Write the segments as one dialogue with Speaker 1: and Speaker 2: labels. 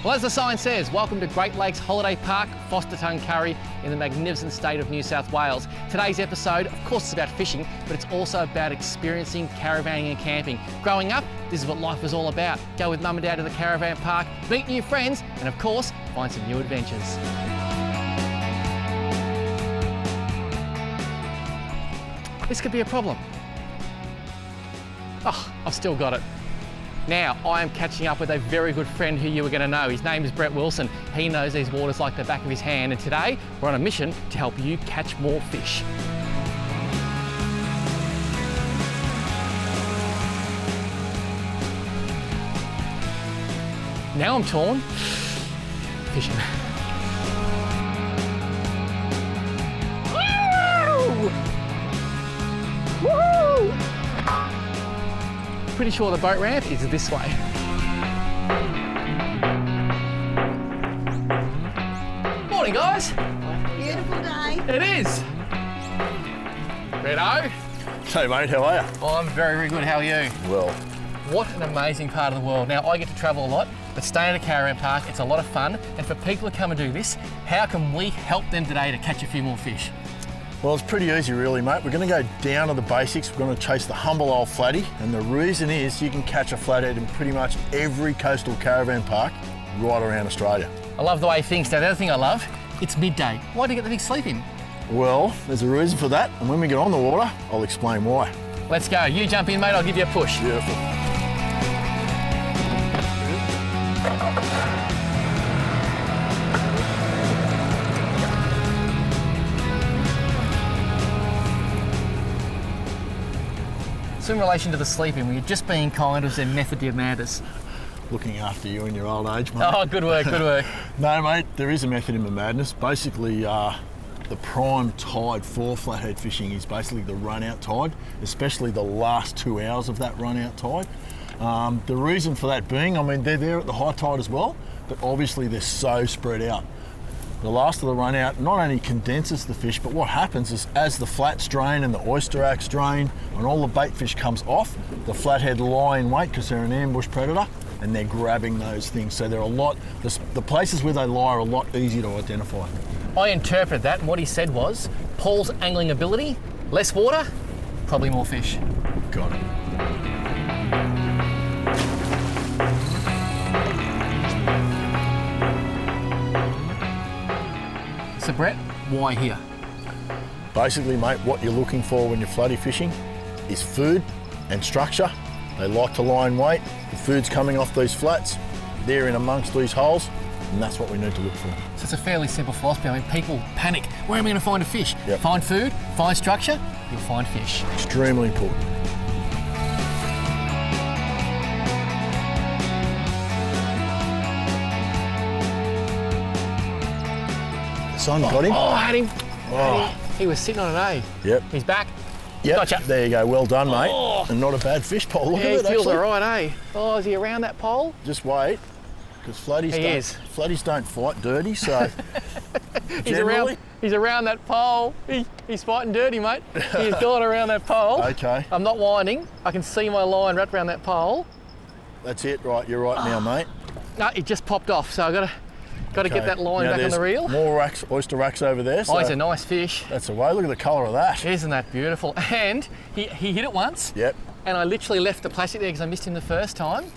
Speaker 1: Well, as the sign says, welcome to Great Lakes Holiday Park, Foster Tuncurry in the magnificent state of New South Wales. Today's episode, of course, is about fishing, but it's also about experiencing caravanning and camping. Growing up, this is what life was all about. Go with mum and dad to the caravan park, meet new friends, and of course, find some new adventures. This could be a problem. Oh, I've still got it. Now, I am catching up with a very good friend who you are going to know. His name is Brett Wilson. He knows these waters like the back of his hand, and today we're on a mission to help you catch more fish. Now I'm torn. Fishing. Woo! Woo! Pretty sure the boat ramp is this way. Morning, guys.
Speaker 2: Beautiful day.
Speaker 1: It is. Redo?
Speaker 3: Hey mate, how are you?
Speaker 1: Oh, I'm very, very good. How are you?
Speaker 3: Well.
Speaker 1: What an amazing part of the world. Now, I get to travel a lot, but staying at a caravan park, it's a lot of fun. And for people to come and do this, how can we help them today to catch a few more fish?
Speaker 3: Well, it's pretty easy really, mate. We're going to go down to the basics. We're going to chase the humble old flatty. And the reason is you can catch a flathead in pretty much every coastal caravan park right around Australia.
Speaker 1: I love the way he thinks. Now, the other thing I love, it's midday. Why do you get the big sleep in?
Speaker 3: Well, there's a reason for that. And when we get on the water, I'll explain why.
Speaker 1: Let's go. You jump in, mate. I'll give you a push.
Speaker 3: Beautiful.
Speaker 1: So in relation to the sleeping, were you just being kind, or was there method to your madness?
Speaker 3: Looking after you in your old age, mate.
Speaker 1: Oh, good work, good work.
Speaker 3: No, mate, there is a method in my madness. Basically, the prime tide for flathead fishing is basically the run-out tide, especially the last 2 hours of that run-out tide. The reason for that being, I mean, they're there at the high tide as well, but obviously they're so spread out. The last of the run out not only condenses the fish, but what happens is as the flats drain and the oyster acts drain and all the bait fish comes off, the flathead lie in wait because they're an ambush predator and they're grabbing those things. So they're the places where they lie are a lot easier to identify.
Speaker 1: I interpreted that, and what he said was, Paul's angling ability, less water, probably more fish.
Speaker 3: Got it.
Speaker 1: So Brett, why here?
Speaker 3: Basically, mate, what you're looking for when you're flatty fishing is food and structure. They like to lie in wait. The food's coming off these flats. They're in amongst these holes, and that's what we need to look for.
Speaker 1: So it's a fairly simple philosophy. I mean, people panic. Where am I going to find a fish?
Speaker 3: Yep.
Speaker 1: Find food, find structure, you'll find fish.
Speaker 3: Extremely important. Son, got him.
Speaker 1: Oh, I had him.
Speaker 3: Oh.
Speaker 1: He was sitting on an A.
Speaker 3: Yep.
Speaker 1: He's back.
Speaker 3: Yep.
Speaker 1: Gotcha.
Speaker 3: There you go. Well done, mate.
Speaker 1: Oh.
Speaker 3: And not a bad fish pole. Look
Speaker 1: Yeah,
Speaker 3: at it,
Speaker 1: he feels
Speaker 3: actually.
Speaker 1: all right, eh? Oh, is he around that pole?
Speaker 3: Just wait, because flatties don't fight dirty, so generally...
Speaker 1: He's around that pole. He's fighting dirty, mate. He's gone around that pole.
Speaker 3: Okay.
Speaker 1: I'm not winding. I can see my line wrapped around that pole.
Speaker 3: That's it, right, you're right now, mate.
Speaker 1: No, it just popped off, so I've got to get that line back on the reel.
Speaker 3: More oyster racks over there. So
Speaker 1: oh, he's a nice fish.
Speaker 3: that's the way. Look at the colour of that.
Speaker 1: Isn't that beautiful? And he hit it once.
Speaker 3: Yep.
Speaker 1: And I literally left the plastic there because I missed him the first time.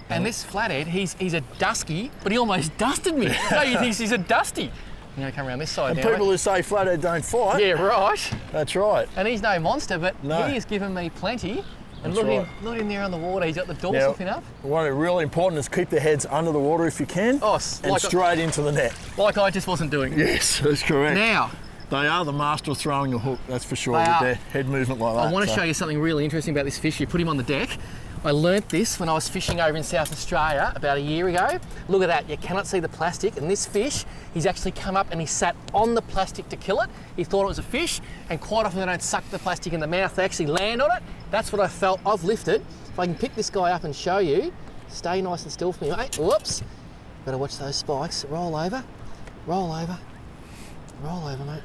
Speaker 1: And this flathead, he's a dusky, but he almost dusted me. No, he thinks he's a dusty. I'm going to come around this side
Speaker 3: And
Speaker 1: now.
Speaker 3: people who say flathead don't fight.
Speaker 1: Yeah, right.
Speaker 3: That's right.
Speaker 1: And he's no monster, but
Speaker 3: No.
Speaker 1: he has given me plenty. And
Speaker 3: That's
Speaker 1: look at him there on the water. He's got the dorsal fin up.
Speaker 3: What is really important is keep their heads under the water if you can, and straight into the net.
Speaker 1: Like I just wasn't doing.
Speaker 3: Yes, that's correct.
Speaker 1: Now,
Speaker 3: they are the master of throwing a hook, that's for sure,
Speaker 1: They
Speaker 3: with
Speaker 1: are.
Speaker 3: their head movement like that.
Speaker 1: I want to show you something really interesting about this fish. You put him on the deck. I learnt this when I was fishing over in South Australia about a year ago. Look at that, you cannot see the plastic, and this fish, he's actually come up and he sat on the plastic to kill it. He thought it was a fish, and quite often they don't suck the plastic in the mouth, they actually land on it. That's what I felt. I've lifted. If I can pick this guy up and show you, stay nice and still for me, mate. Whoops. Better watch those spikes. Roll over, roll over, roll over, mate.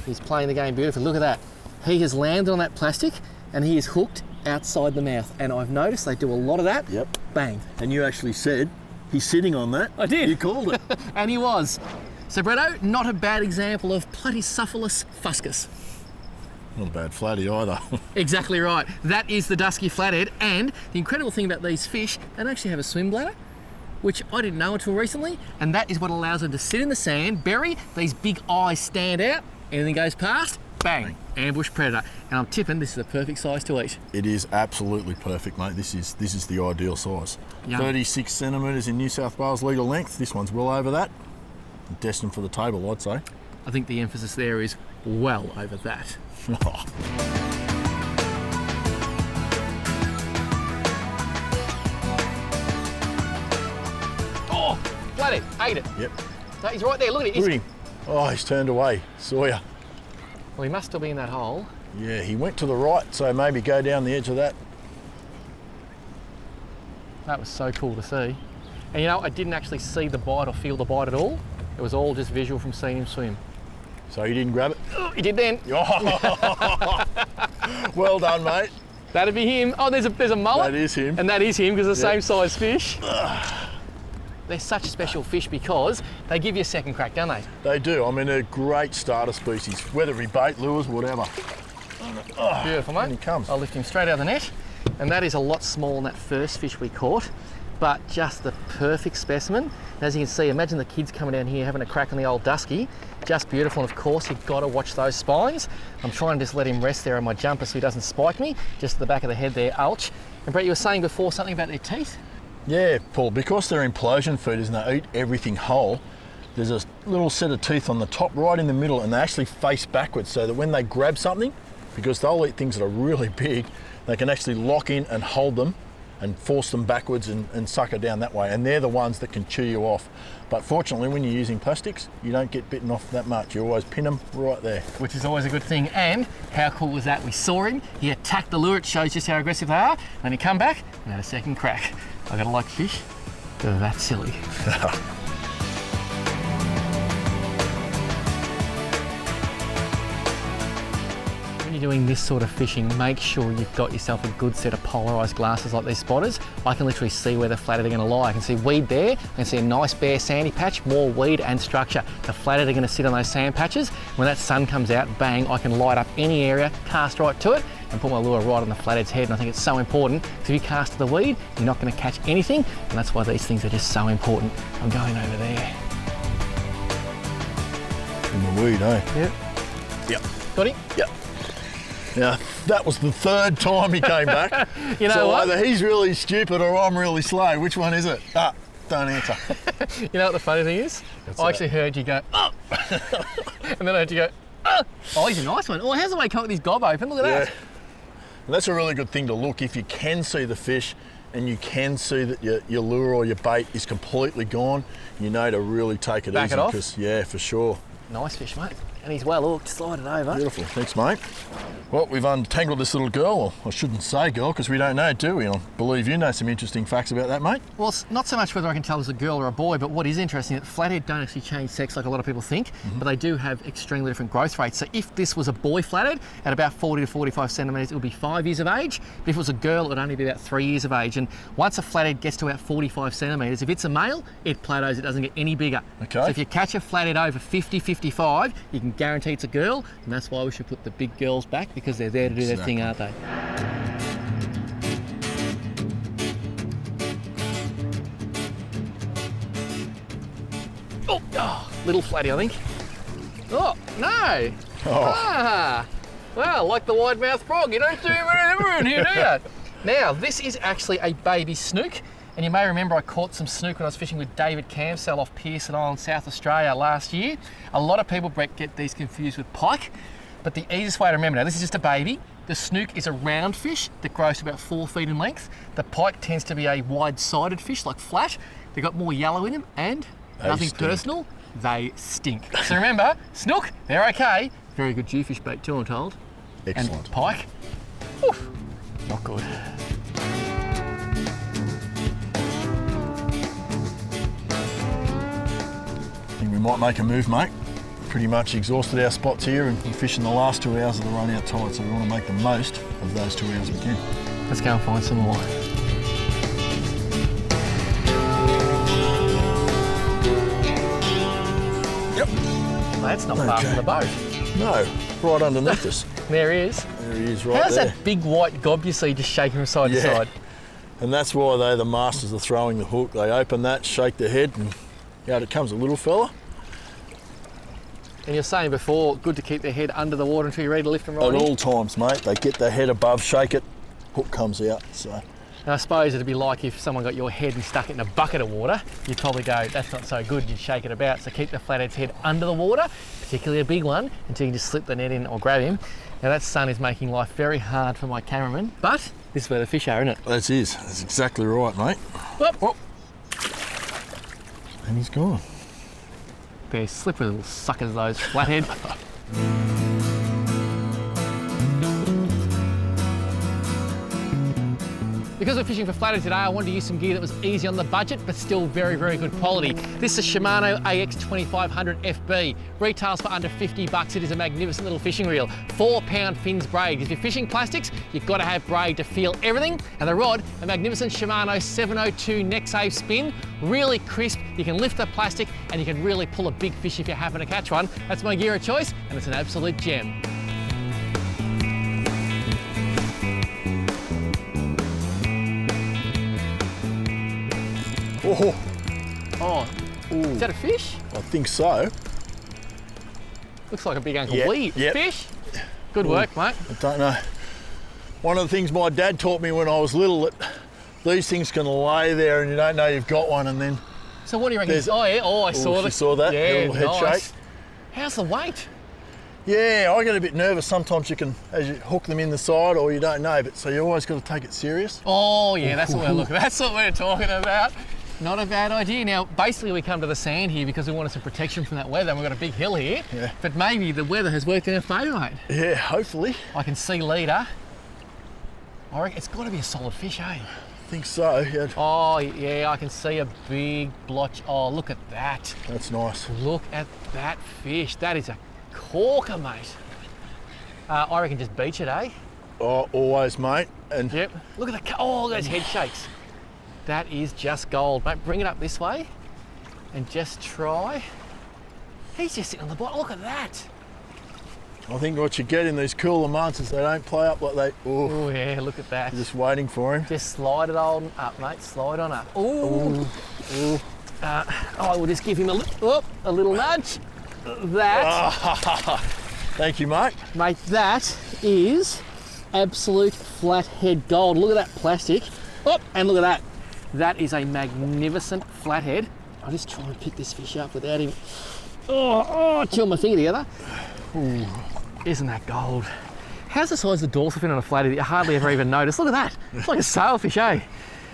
Speaker 1: He's playing the game beautifully. Look at that. He has landed on that plastic and he is hooked outside the mouth. And I've noticed they do a lot of that.
Speaker 3: Yep.
Speaker 1: Bang.
Speaker 3: And you actually said he's sitting on that.
Speaker 1: I did.
Speaker 3: You called it.
Speaker 1: And he was. So Bretto, not a bad example of Platycephalus fuscus.
Speaker 3: Not a bad flatty either.
Speaker 1: Exactly right. That is the dusky flathead, and the incredible thing about these fish, they don't actually have a swim bladder, which I didn't know until recently, and that is what allows them to sit in the sand, bury, these big eyes stand out, anything goes past, bang, ambush predator. And I'm tipping this is the perfect size to eat.
Speaker 3: It is absolutely perfect, mate. This is the ideal size.
Speaker 1: Yum.
Speaker 3: 36 centimetres in New South Wales legal length. This one's well over that. Destined for the table, I'd say.
Speaker 1: I think the emphasis there is well over that. Oh, flathead, ate it.
Speaker 3: Yep.
Speaker 1: No, he's right there, look at it.
Speaker 3: Look at him. Oh, he's turned away. Saw ya.
Speaker 1: Well, he must still be in that hole.
Speaker 3: Yeah, he went to the right, so maybe go down the edge of that.
Speaker 1: That was so cool to see. And you know, I didn't actually see the bite or feel the bite at all. It was all just visual from seeing him swim.
Speaker 3: So you didn't grab it?
Speaker 1: Oh, he did then.
Speaker 3: Well done, mate.
Speaker 1: That'd be him. Oh, there's a mullet.
Speaker 3: That is him.
Speaker 1: And that is him because the same size fish. They're such special fish because they give you a second crack, don't they?
Speaker 3: They do. I mean, they're a great starter species, whether it be bait, lures, whatever.
Speaker 1: Beautiful, mate.
Speaker 3: In he comes.
Speaker 1: I'll lift him straight out of the net. And that is a lot smaller than that first fish we caught, but just the perfect specimen. And as you can see, imagine the kids coming down here having a crack on the old dusky. Just beautiful, and of course you've got to watch those spines. I'm trying to just let him rest there on my jumper so he doesn't spike me, just at the back of the head there, ouch. And Brett, you were saying before something about their teeth?
Speaker 3: Yeah, Paul, because they're implosion feeders and they eat everything whole, there's a little set of teeth on the top right in the middle, and they actually face backwards so that when they grab something, because they'll eat things that are really big, they can actually lock in and hold them and force them backwards and sucker down that way. And they're the ones that can chew you off. But fortunately, when you're using plastics, you don't get bitten off that much. You always pin them right there.
Speaker 1: Which is always a good thing. And how cool was that? We saw him, he attacked the lure, it shows just how aggressive they are. And then he come back and had a second crack. I gotta like fish, they're that silly. When you're doing this sort of fishing, make sure you've got yourself a good set of polarised glasses like these spotters. I can literally see where the flathead are going to lie. I can see weed there, I can see a nice bare sandy patch, more weed and structure. The flathead are going to sit on those sand patches. When that sun comes out, bang, I can light up any area, cast right to it, and put my lure right on the flathead's head. And I think it's so important, because if you cast to the weed, you're not going to catch anything, and that's why these things are just so important. I'm going over there.
Speaker 3: In the weed, eh?
Speaker 1: Yep.
Speaker 3: Yep.
Speaker 1: Got him?
Speaker 3: Yep. Now, that was the third time he came back.
Speaker 1: You know
Speaker 3: so
Speaker 1: what?
Speaker 3: either he's really stupid or I'm really slow. Which one is it? Ah, don't answer.
Speaker 1: You know what the funny thing is? I actually heard you go, oh! And then I heard you go, oh! Oh, he's a nice one. Oh, how's the way he come with his gob open? Look at that.
Speaker 3: And that's a really good thing to look. If you can see the fish and you can see that your lure or your bait is completely gone, you know to really take it
Speaker 1: Back
Speaker 3: easy.
Speaker 1: it off?
Speaker 3: Because, yeah, for sure.
Speaker 1: Nice fish, mate. And he's well hooked. Slide it over.
Speaker 3: Beautiful. Thanks, mate. Well, we've untangled this little girl. Well, I shouldn't say girl, because we don't know, do we? I believe you know some interesting facts about that, mate.
Speaker 1: Well, it's not so much whether I can tell it's a girl or a boy, but what is interesting is that flathead don't actually change sex like a lot of people think, but they do have extremely different growth rates. So if this was a boy flathead at about 40 to 45 centimetres, it would be 5 years of age. But if it was a girl, it would only be about 3 years of age. And once a flathead gets to about 45 centimetres, if it's a male, it plateaus, it doesn't get any bigger.
Speaker 3: Okay.
Speaker 1: So if you catch a flathead over 50, 55, you can guarantee it's a girl, and that's why we should put the big girls back, because they're there to do their thing, aren't they? Oh, little flatty, I think. Oh, no. Ah, well, like the wide-mouthed frog, you don't do whatever in here, do you? Now, this is actually a baby snook, and you may remember I caught some snook when I was fishing with David Camsell off Pearson Island, South Australia last year. A lot of people, Brett, get these confused with pike, but the easiest way to remember, now this is just a baby. The snook is a round fish that grows to about 4 feet in length. The pike tends to be a wide-sided fish, like flat. They've got more yellow in them, and nothing personal, they stink. So remember, snook, they're okay. Very good jewfish bait too, I'm told.
Speaker 3: Excellent.
Speaker 1: And pike, oof, not good.
Speaker 3: I think we might make a move, mate. Pretty much exhausted our spots here and we're fishing the last 2 hours of the run out tide, so we want to make the most of those 2 hours we can.
Speaker 1: Let's go and find some more.
Speaker 3: Yep.
Speaker 1: Well, that's not far from the boat.
Speaker 3: No, right underneath us.
Speaker 1: There he is.
Speaker 3: There he is right
Speaker 1: How's
Speaker 3: there.
Speaker 1: that big white gob you see just shaking from side to side?
Speaker 3: And that's why they're the masters of throwing the hook. They open that, shake their head, and out it comes a little fella.
Speaker 1: And you're saying before, good to keep their head under the water until you're ready to lift them right
Speaker 3: At
Speaker 1: in.
Speaker 3: all times, mate. They get their head above, shake it, hook comes out. So
Speaker 1: And I suppose it'd be like if someone got your head and stuck it in a bucket of water, you'd probably go, that's not so good, you'd shake it about. So keep the flathead's head under the water, particularly a big one, until you can just slip the net in or grab him. Now that sun is making life very hard for my cameraman, but this is where the fish are, isn't it?
Speaker 3: that is. That's exactly right, mate.
Speaker 1: Whoop, whoop.
Speaker 3: And he's gone.
Speaker 1: They're slippery little suckers, those flathead. Because we're fishing for flathead today, I wanted to use some gear that was easy on the budget, but still very, very good quality. This is a Shimano AX 2500 FB. Retails for under 50 bucks. It is a magnificent little fishing reel. 4-pound fins braid. If you're fishing plastics, you've got to have braid to feel everything. And the rod, a magnificent Shimano 702 neck save spin. Really crisp. You can lift the plastic and you can really pull a big fish if you happen to catch one. That's my gear of choice, and it's an absolute gem.
Speaker 3: Oh,
Speaker 1: Oh, is that a fish?
Speaker 3: I think so.
Speaker 1: Looks like a big Uncle
Speaker 3: Yep,
Speaker 1: Wee
Speaker 3: yep.
Speaker 1: fish. Good work, mate.
Speaker 3: I don't know. One of the things my dad taught me when I was little, that these things can lay there and you don't know you've got one, and then
Speaker 1: So what do you reckon?
Speaker 3: There's-
Speaker 1: Oh yeah, I saw
Speaker 3: you
Speaker 1: that.
Speaker 3: saw that?
Speaker 1: Yeah,
Speaker 3: Little head
Speaker 1: nice.
Speaker 3: shake.
Speaker 1: How's the weight?
Speaker 3: yeah, I get a bit nervous sometimes. You can, as you hook them in the side, or you don't know, but so you always got to take it serious.
Speaker 1: Oh yeah, that's what we're looking. That's what we're talking about. Not a bad idea. Now, basically, we come to the sand here because we wanted some protection from that weather, and we've got a big hill here.
Speaker 3: Yeah.
Speaker 1: But maybe the weather has worked in our favour, mate.
Speaker 3: Yeah, hopefully.
Speaker 1: I can see leader. I reckon it's got to be a solid fish, eh?
Speaker 3: I think so. Yeah,
Speaker 1: Oh yeah, I can see a big blotch. Oh, look at that.
Speaker 3: that's nice.
Speaker 1: Look at that fish. That is a corker, mate. I reckon just beach it, eh?
Speaker 3: Oh, always, mate. And
Speaker 1: Yep. Look at the, oh, those head shakes. That is just gold, mate. Bring it up this way and just try. He's just sitting on the bottom. Look at that.
Speaker 3: I think what you get in these cooler months is they don't play up like they. Oh,
Speaker 1: Oh yeah, look at that.
Speaker 3: you're just waiting for him.
Speaker 1: Just slide it on up, mate. Slide on up. Ooh. I will just give him a little nudge. That,
Speaker 3: Thank you, mate.
Speaker 1: mate, that is absolute flathead gold. Look at that plastic. Oh, and look at that. That is a magnificent flathead. I'll just try and pick this fish up without him. Oh, chill my finger together. Ooh, isn't that gold? How's the size of the dorsal fin on a flathead that you hardly ever even notice? Look at that. It's like a sailfish, eh?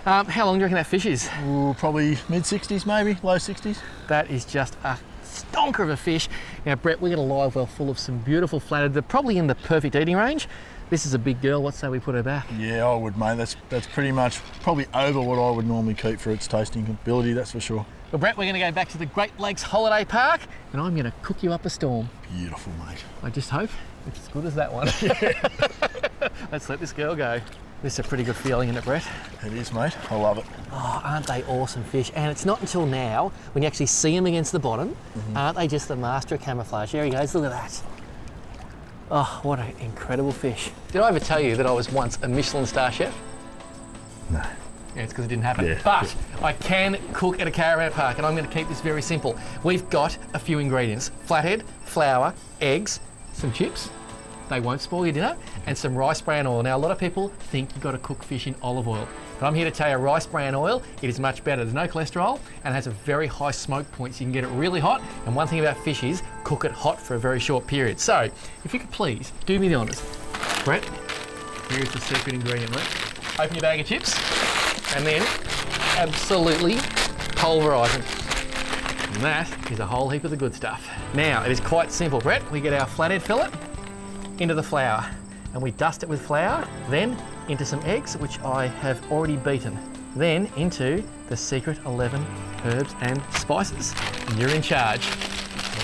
Speaker 1: How long do you reckon that fish is?
Speaker 3: Ooh, probably mid-60s, maybe low 60s.
Speaker 1: That is just a stonker of a fish. Now, Brett, we got a live well full of some beautiful flathead. They're probably in the perfect eating range. This is a big girl. What say we put her back?
Speaker 3: Yeah, I would, mate. That's pretty much probably over what I would normally keep for its tasting ability. That's for sure.
Speaker 1: Well, Brett, we're going to go back to the Great Lakes Holiday Park, and I'm going to cook you up a storm.
Speaker 3: Beautiful, mate.
Speaker 1: I just hope it's as good as that one. Let's let this girl go. This is a pretty good feeling, isn't it, Brett?
Speaker 3: It is, mate. I love it.
Speaker 1: Oh, aren't they awesome fish? And it's not until now, when you actually see them against the bottom, aren't they just the master of camouflage? There he goes, look at that. Oh, what an incredible fish. Did I ever tell you that I was once a Michelin star chef?
Speaker 3: No.
Speaker 1: Yeah, it's because it didn't happen.
Speaker 3: Yeah.
Speaker 1: But I can cook at a caravan park, and I'm going to keep this very simple. We've got a few ingredients: flathead, flour, eggs, some chips. They won't spoil your dinner, and some rice bran oil. Now, a lot of people think you've got to cook fish in olive oil, but I'm here to tell you rice bran oil, it is much better. There's no cholesterol, and it has a very high smoke point, so you can get it really hot. And one thing about fish is cook it hot for a very short period. So, if you could please do me the honours. Brett, here's the secret ingredient, mate. Open your bag of chips, and then absolutely pulverise them. And that is a whole heap of the good stuff. Now, it is quite simple, Brett. We get our flathead fillet into the flour, and we dust it with flour, then into some eggs, which I have already beaten, then into the secret 11 herbs and spices. And you're in charge.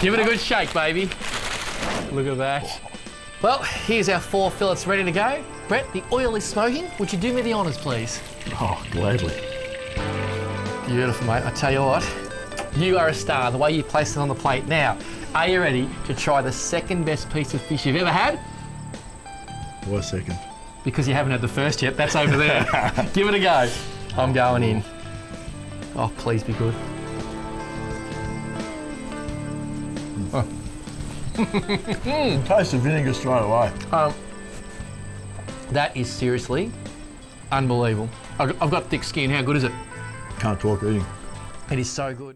Speaker 1: Give it a good shake, baby. Look at that. Well, here's our 4 fillets ready to go. Brett, the oil is smoking. Would you do me the honours, please?
Speaker 3: Oh, gladly.
Speaker 1: Beautiful, mate. I tell you what, you are a star, the way you place it on the plate. Now, are you ready to try the second best piece of fish you've ever had?
Speaker 3: Why second?
Speaker 1: Because you haven't had the first yet. That's over there. Give it a go. I'm going in. Oh, please be good.
Speaker 3: Taste of vinegar straight away.
Speaker 1: That is seriously unbelievable. I've got thick skin. How good is it?
Speaker 3: Can't talk eating.
Speaker 1: It is so good.